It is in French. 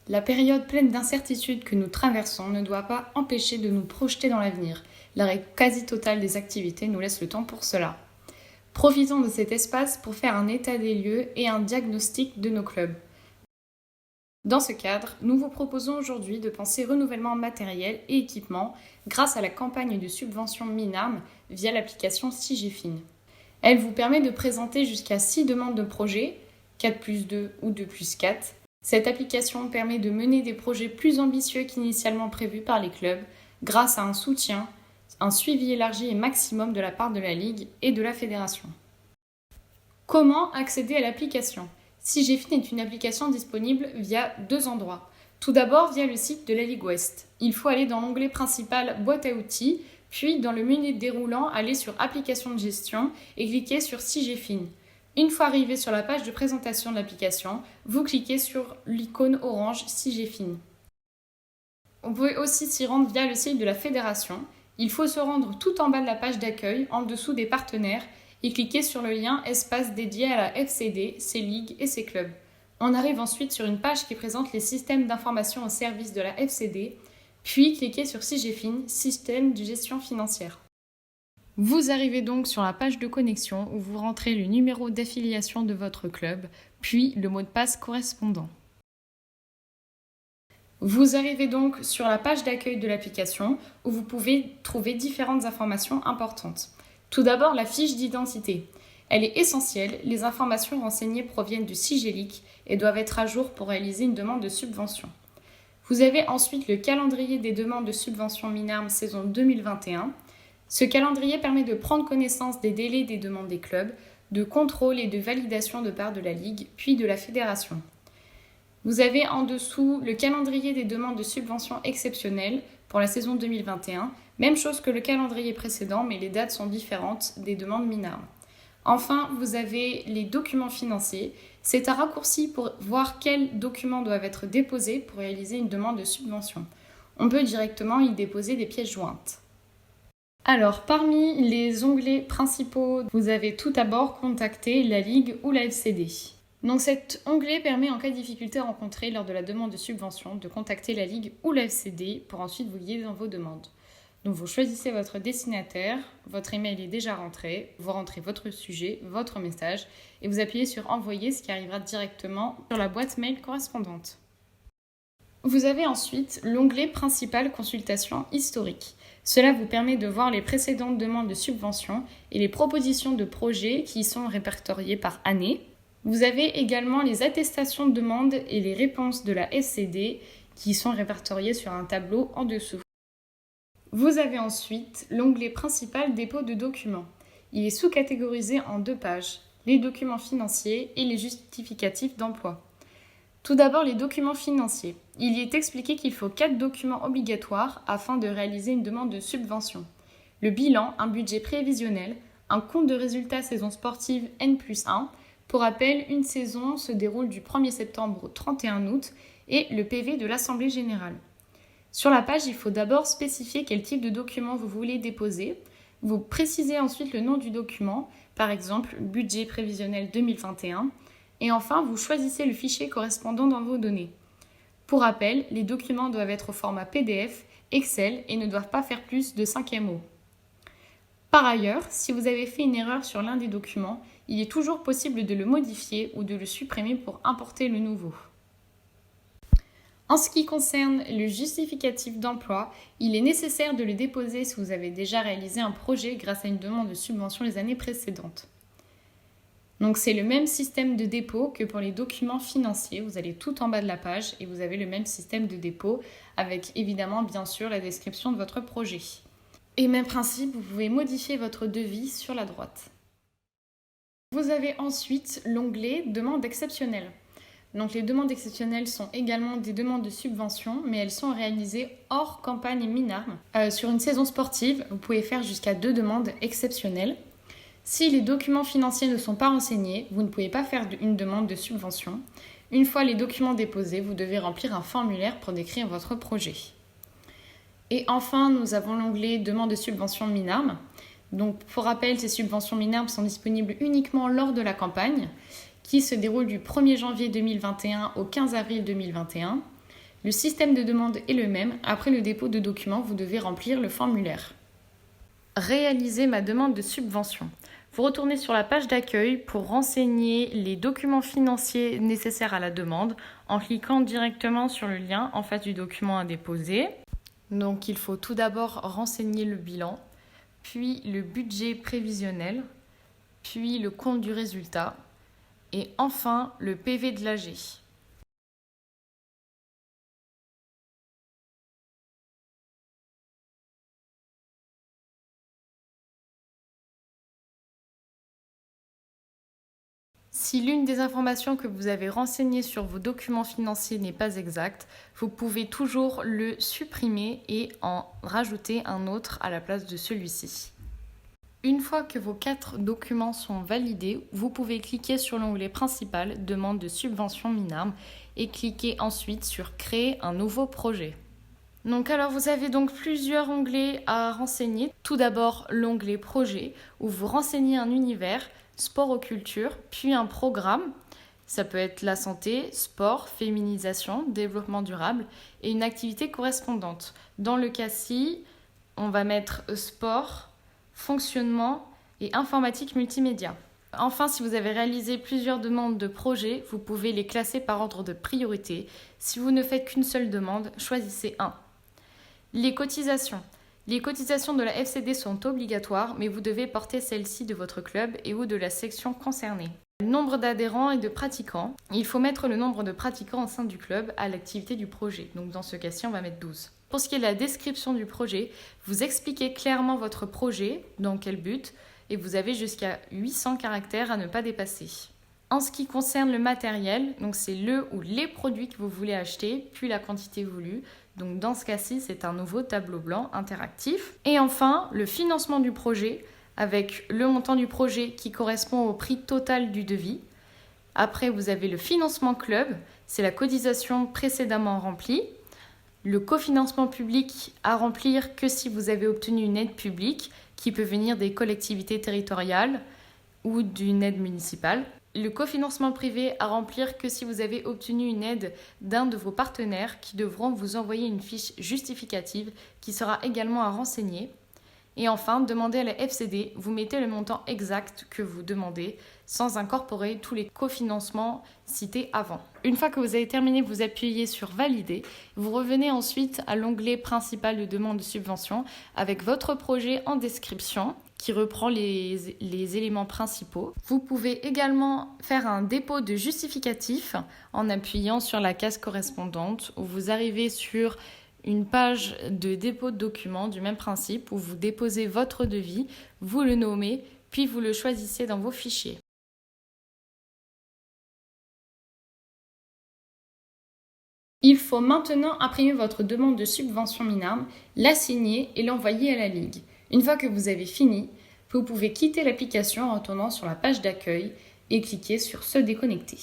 La période pleine d'incertitudes que nous traversons ne doit pas empêcher de nous projeter dans l'avenir. L'arrêt quasi total des activités nous laisse le temps pour cela. Profitons de cet espace pour faire un état des lieux et un diagnostic de nos clubs. Dans ce cadre, nous vous proposons aujourd'hui de penser renouvellement matériel et équipement grâce à la campagne de subvention MINARM via l'application SIGEFIN. Elle vous permet de présenter jusqu'à 6 demandes de projets, 4+2 ou 2+4. Cette application permet de mener des projets plus ambitieux qu'initialement prévus par les clubs grâce à un soutien, un suivi élargi et maximum de la part de la Ligue et de la Fédération. Comment accéder à l'application ? SIGEFIN est une application disponible via 2 endroits. Tout d'abord via le site de la Ligue Ouest. Il faut aller dans l'onglet principal Boîte à outils, puis dans le menu déroulant, aller sur Application de gestion et cliquer sur SIGEFIN. Une fois arrivé sur la page de présentation de l'application, vous cliquez sur l'icône orange SIGEFIN. Vous pouvez aussi s'y rendre via le site de la Fédération. Il faut se rendre tout en bas de la page d'accueil, en dessous des partenaires, et cliquer sur le lien espace dédié à la FCD, ses ligues et ses clubs. On arrive ensuite sur une page qui présente les systèmes d'information au service de la FCD, puis cliquez sur SIGEFIN, système de gestion financière. Vous arrivez donc sur la page de connexion où vous rentrez le numéro d'affiliation de votre club, puis le mot de passe correspondant. Vous arrivez donc sur la page d'accueil de l'application où vous pouvez trouver différentes informations importantes. Tout d'abord, la fiche d'identité. Elle est essentielle, les informations renseignées proviennent du SIGELIC et doivent être à jour pour réaliser une demande de subvention. Vous avez ensuite le calendrier des demandes de subvention MINARM saison 2021. Ce calendrier permet de prendre connaissance des délais des demandes des clubs, de contrôle et de validation de part de la Ligue, puis de la Fédération. Vous avez en dessous le calendrier des demandes de subvention exceptionnelles pour la saison 2021, même chose que le calendrier précédent, mais les dates sont différentes des demandes MINARM. Enfin, vous avez les documents financiers. C'est un raccourci pour voir quels documents doivent être déposés pour réaliser une demande de subvention. On peut directement y déposer des pièces jointes. Alors, parmi les onglets principaux, vous avez tout d'abord contacter la Ligue ou la FCD. Donc cet onglet permet en cas de difficulté rencontrée lors de la demande de subvention de contacter la Ligue ou la FCD pour ensuite vous guider dans vos demandes. Donc vous choisissez votre destinataire, votre email est déjà rentré, vous rentrez votre sujet, votre message et vous appuyez sur envoyer, ce qui arrivera directement sur la boîte mail correspondante. Vous avez ensuite l'onglet principal consultation historique. Cela vous permet de voir les précédentes demandes de subvention et les propositions de projets qui y sont répertoriées par année. Vous avez également les attestations de demande et les réponses de la FCD qui sont répertoriées sur un tableau en dessous. Vous avez ensuite l'onglet principal dépôt de documents. Il est sous-catégorisé en 2 pages, les documents financiers et les justificatifs d'emploi. Tout d'abord, les documents financiers. Il y est expliqué qu'il faut 4 documents obligatoires afin de réaliser une demande de subvention. Le bilan, un budget prévisionnel, un compte de résultats saison sportive N+1. Pour rappel, une saison se déroule du 1er septembre au 31 août et le PV de l'Assemblée générale. Sur la page, il faut d'abord spécifier quel type de document vous voulez déposer. Vous précisez ensuite le nom du document, par exemple budget prévisionnel 2021. Et enfin, vous choisissez le fichier correspondant dans vos données. Pour rappel, les documents doivent être au format PDF, Excel et ne doivent pas faire plus de 5 MO. Par ailleurs, si vous avez fait une erreur sur l'un des documents, il est toujours possible de le modifier ou de le supprimer pour importer le nouveau. En ce qui concerne le justificatif d'emploi, il est nécessaire de le déposer si vous avez déjà réalisé un projet grâce à une demande de subvention les années précédentes. Donc c'est le même système de dépôt que pour les documents financiers. Vous allez tout en bas de la page et vous avez le même système de dépôt avec évidemment bien sûr la description de votre projet. Et même principe, vous pouvez modifier votre devis sur la droite. Vous avez ensuite l'onglet « Demande exceptionnelle ». Donc les demandes exceptionnelles sont également des demandes de subvention, mais elles sont réalisées hors campagne MINARM. Sur une saison sportive, vous pouvez faire jusqu'à 2 demandes exceptionnelles. Si les documents financiers ne sont pas renseignés, vous ne pouvez pas faire une demande de subvention. Une fois les documents déposés, vous devez remplir un formulaire pour décrire votre projet. Et enfin, nous avons l'onglet « Demande de subvention MINARM ». Donc, pour rappel, ces subventions MINARM sont disponibles uniquement lors de la campagne, qui se déroule du 1er janvier 2021 au 15 avril 2021. Le système de demande est le même. Après le dépôt de documents, vous devez remplir le formulaire. Réaliser ma demande de subvention. Vous retournez sur la page d'accueil pour renseigner les documents financiers nécessaires à la demande en cliquant directement sur le lien en face du document à déposer. Donc il faut tout d'abord renseigner le bilan, puis le budget prévisionnel, puis le compte du résultat et enfin le PV de l'AG. Si l'une des informations que vous avez renseignées sur vos documents financiers n'est pas exacte, vous pouvez toujours le supprimer et en rajouter un autre à la place de celui-ci. Une fois que vos 4 documents sont validés, vous pouvez cliquer sur l'onglet principal « Demande de subvention MINARM » et cliquer ensuite sur « Créer un nouveau projet ». Alors vous avez donc plusieurs onglets à renseigner. Tout d'abord l'onglet projet où vous renseignez un univers, sport ou culture, puis un programme. Ça peut être la santé, sport, féminisation, développement durable et une activité correspondante. Dans le cas-ci, on va mettre sport, fonctionnement et informatique multimédia. Enfin, si vous avez réalisé plusieurs demandes de projets, vous pouvez les classer par ordre de priorité. Si vous ne faites qu'une seule demande, choisissez un. Les cotisations. Les cotisations de la FCD sont obligatoires, mais vous devez porter celles-ci de votre club et ou de la section concernée. Le nombre d'adhérents et de pratiquants. Il faut mettre le nombre de pratiquants au sein du club à l'activité du projet. Donc dans ce cas-ci, on va mettre 12. Pour ce qui est de la description du projet, vous expliquez clairement votre projet, dans quel but, et vous avez jusqu'à 800 caractères à ne pas dépasser. En ce qui concerne le matériel, donc c'est le ou les produits que vous voulez acheter, puis la quantité voulue. Donc dans ce cas-ci, c'est un nouveau tableau blanc interactif. Et enfin, le financement du projet, avec le montant du projet qui correspond au prix total du devis. Après, vous avez le financement club, c'est la cotisation précédemment remplie. Le cofinancement public à remplir que si vous avez obtenu une aide publique, qui peut venir des collectivités territoriales ou d'une aide municipale. Le cofinancement privé à remplir que si vous avez obtenu une aide d'un de vos partenaires qui devront vous envoyer une fiche justificative qui sera également à renseigner. Et enfin, demandez à la FCD, vous mettez le montant exact que vous demandez sans incorporer tous les cofinancements cités avant. Une fois que vous avez terminé, vous appuyez sur Valider. Vous revenez ensuite à l'onglet principal de demande de subvention avec votre projet en description qui reprend les éléments principaux. Vous pouvez également faire un dépôt de justificatif en appuyant sur la case correspondante où vous arrivez sur une page de dépôt de documents du même principe où vous déposez votre devis, vous le nommez, puis vous le choisissez dans vos fichiers. Il faut maintenant imprimer votre demande de subvention MINARM, la signer et l'envoyer à la Ligue. Une fois que vous avez fini, vous pouvez quitter l'application en retournant sur la page d'accueil et cliquer sur « Se déconnecter ».